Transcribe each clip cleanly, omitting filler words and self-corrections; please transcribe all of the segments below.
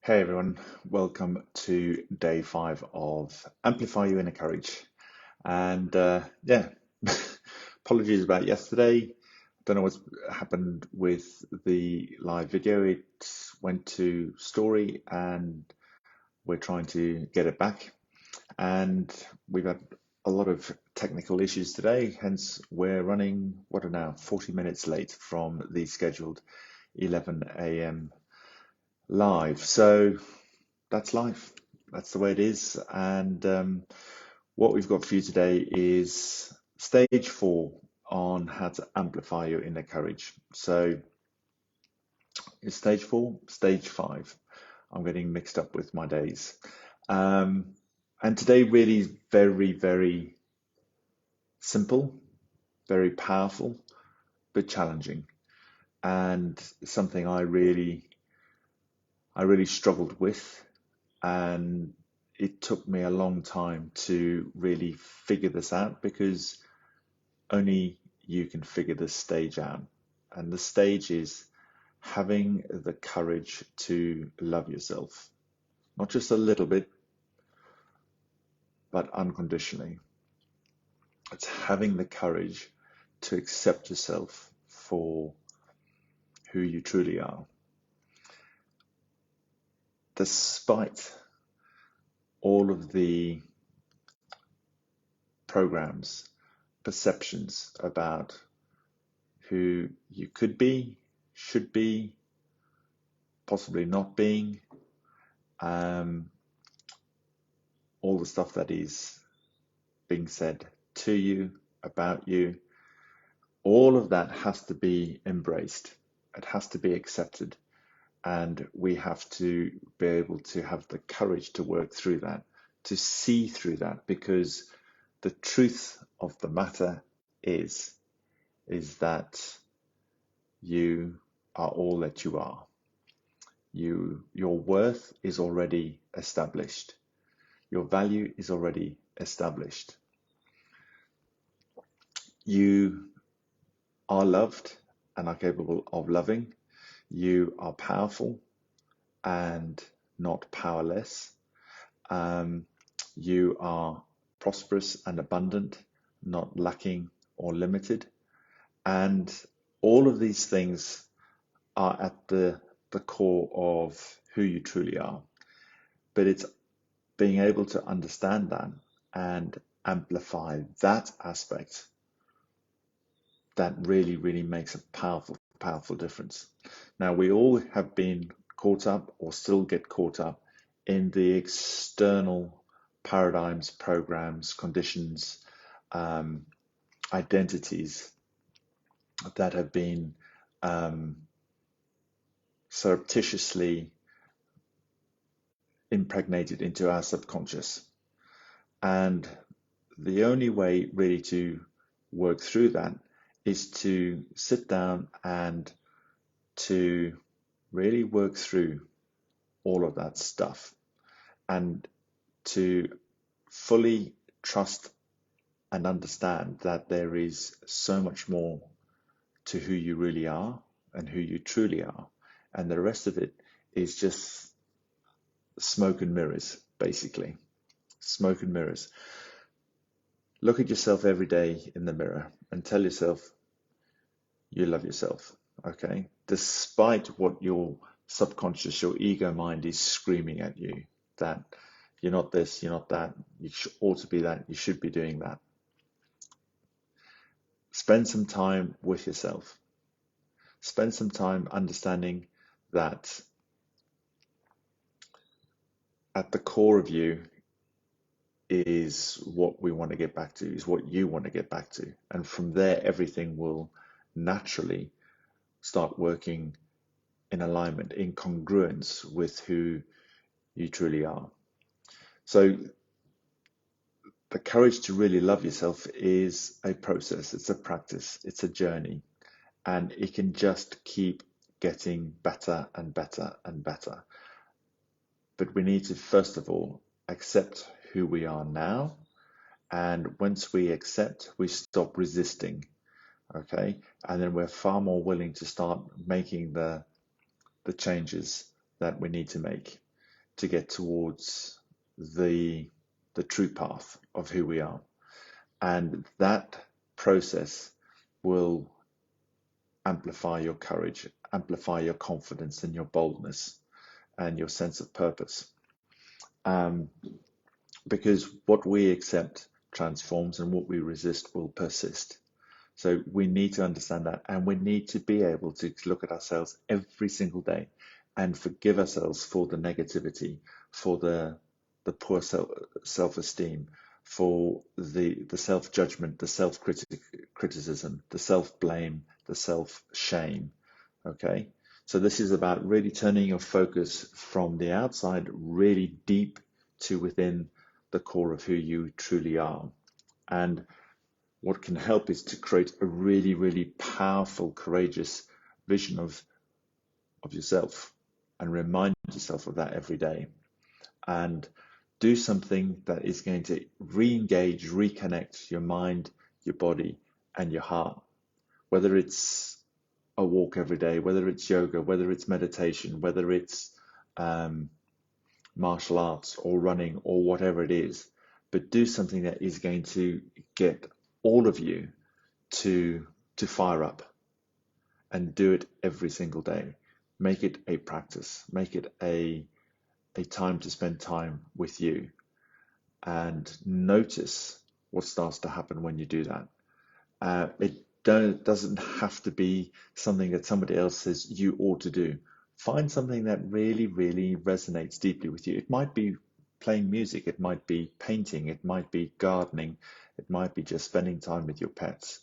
Hey everyone, welcome to day 5 of Amplify Your Inner Courage. And apologies about yesterday. Don't know what's happened with the live video. It went to story and we're trying to get it back. And we've had a lot of technical issues today, hence we're running, 40 minutes late from the scheduled 11 a.m. live. So that's life. That's the way it is. And what we've got for you today is stage 4 on how to amplify your inner courage. So it's stage 4, stage 5. I'm getting mixed up with my days. And today really is very, very simple, very powerful, but challenging. And something I really struggled with. And it took me a long time to really figure this out because only you can figure this stage out. And the stage is having the courage to love yourself, not just a little bit, but unconditionally. It's having the courage to accept yourself for who you truly are, despite all of the programs, perceptions about who you could be, should be, possibly not being, all the stuff that is being said to you, about you, all of that has to be embraced. It has to be accepted. And we have to be able to have the courage to work through that, to see through that, because the truth of the matter is that you are all that you are. Your worth is already established. Your value is already established. You are loved and are capable of loving. You are powerful and not powerless. You are prosperous and abundant, not lacking or limited. And all of these things are at the core of who you truly are. But it's being able to understand that and amplify that aspect that really, really makes a powerful, powerful difference. Now, we all have been caught up or still get caught up in the external paradigms, programs, conditions, identities that have been surreptitiously impregnated into our subconscious. And the only way really to work through that is to sit down and to really work through all of that stuff and to fully trust and understand that there is so much more to who you really are and who you truly are. And the rest of it is just smoke and mirrors, basically. Smoke and mirrors. Look at yourself every day in the mirror and tell yourself you love yourself, okay? Despite what your subconscious, your ego mind is screaming at you, that you're not this, you're not that, you ought to be that, you should be doing that. Spend some time with yourself. Spend some time understanding that at the core of you is what we want to get back to, is what you want to get back to. And from there, everything will naturally start working in alignment, in congruence with who you truly are. So the courage to really love yourself is a process, it's a practice, it's a journey, and it can just keep getting better and better and better. But we need to, first of all, accept who we are now. And once we accept, we stop resisting, okay? And then we're far more willing to start making the changes that we need to make. to get towards the true path of who we are. And that process will amplify your courage, amplify your confidence and your boldness and your sense of purpose. Because what we accept transforms and what we resist will persist. So we need to understand that, and we need to be able to look at ourselves every single day and forgive ourselves for the negativity, for the poor self-esteem, for the self-judgment, the self-criticism, the self-blame, the self-shame. Okay? So this is about really turning your focus from the outside really deep to within the core of who you truly are. And what can help is to create a really, really powerful, courageous vision of yourself and remind yourself of that every day. And do something that is going to re-engage, reconnect your mind, your body, and your heart. Whether it's a walk every day, whether it's yoga, whether it's meditation, whether it's martial arts or running or whatever it is, but do something that is going to get all of you to fire up, and do it every single day. Make it a practice. Make it a time to spend time with you, and notice what starts to happen when you do that. It doesn't have to be something that somebody else says you ought to do. Find something that really, really resonates deeply with you. It might be playing music, it might be painting, it might be gardening, it might be just spending time with your pets.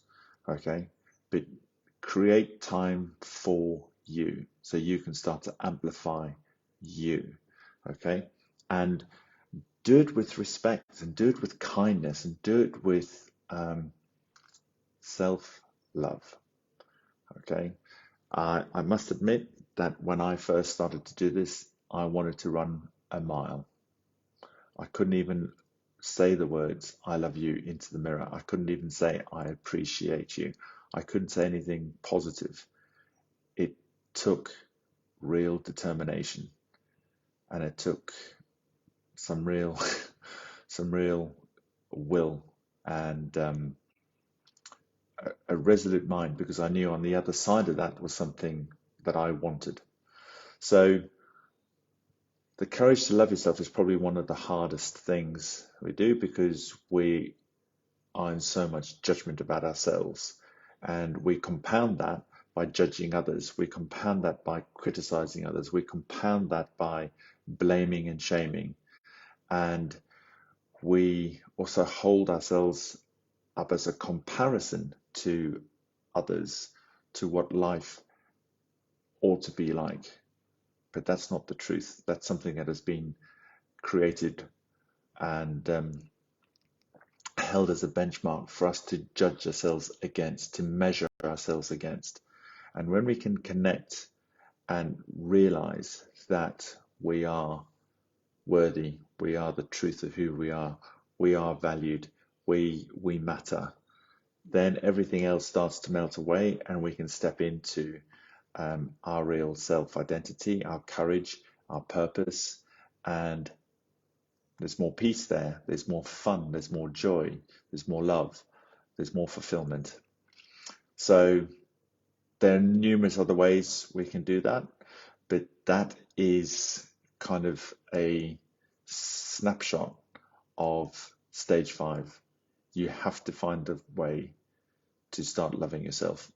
Okay? But create time for you so you can start to amplify you. Okay? And do it with respect, and do it with kindness, and do it with self-love. Okay? I must admit that when I first started to do this, I wanted to run a mile. I couldn't even say the words, I love you, into the mirror. I couldn't even say, I appreciate you. I couldn't say anything positive. It took real determination, and it took some real, some real will, and a resolute mind, because I knew on the other side of that was something that I wanted. So the courage to love yourself is probably one of the hardest things we do, because we are in so much judgment about ourselves, and we compound that by judging others. We compound that by criticizing others. We compound that by blaming and shaming. And we also hold ourselves up as a comparison to others, to what life ought to be like. But that's not the truth. That's something that has been created and held as a benchmark for us to judge ourselves against, to measure ourselves against. And when we can connect and realize that we are worthy, we are the truth of who we are valued, we matter, then everything else starts to melt away, and we can step into our real self-identity, our courage, our purpose, and there's more peace there, there's more fun, there's more joy, there's more love, there's more fulfillment. So there are numerous other ways we can do that, but that is kind of a snapshot of stage 5. You have to find a way to start loving yourself,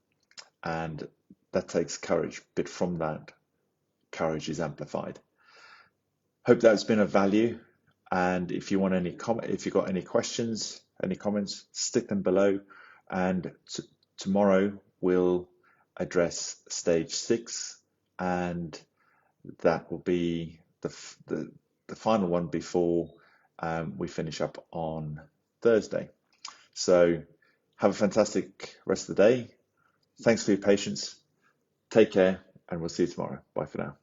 and that takes courage, but from that, courage is amplified. Hope that's been of value. And if you want any if you got any questions, any comments, stick them below. And tomorrow we'll address stage 6, and that will be the final one before we finish up on Thursday. So have a fantastic rest of the day. Thanks for your patience. Take care, and we'll see you tomorrow. Bye for now.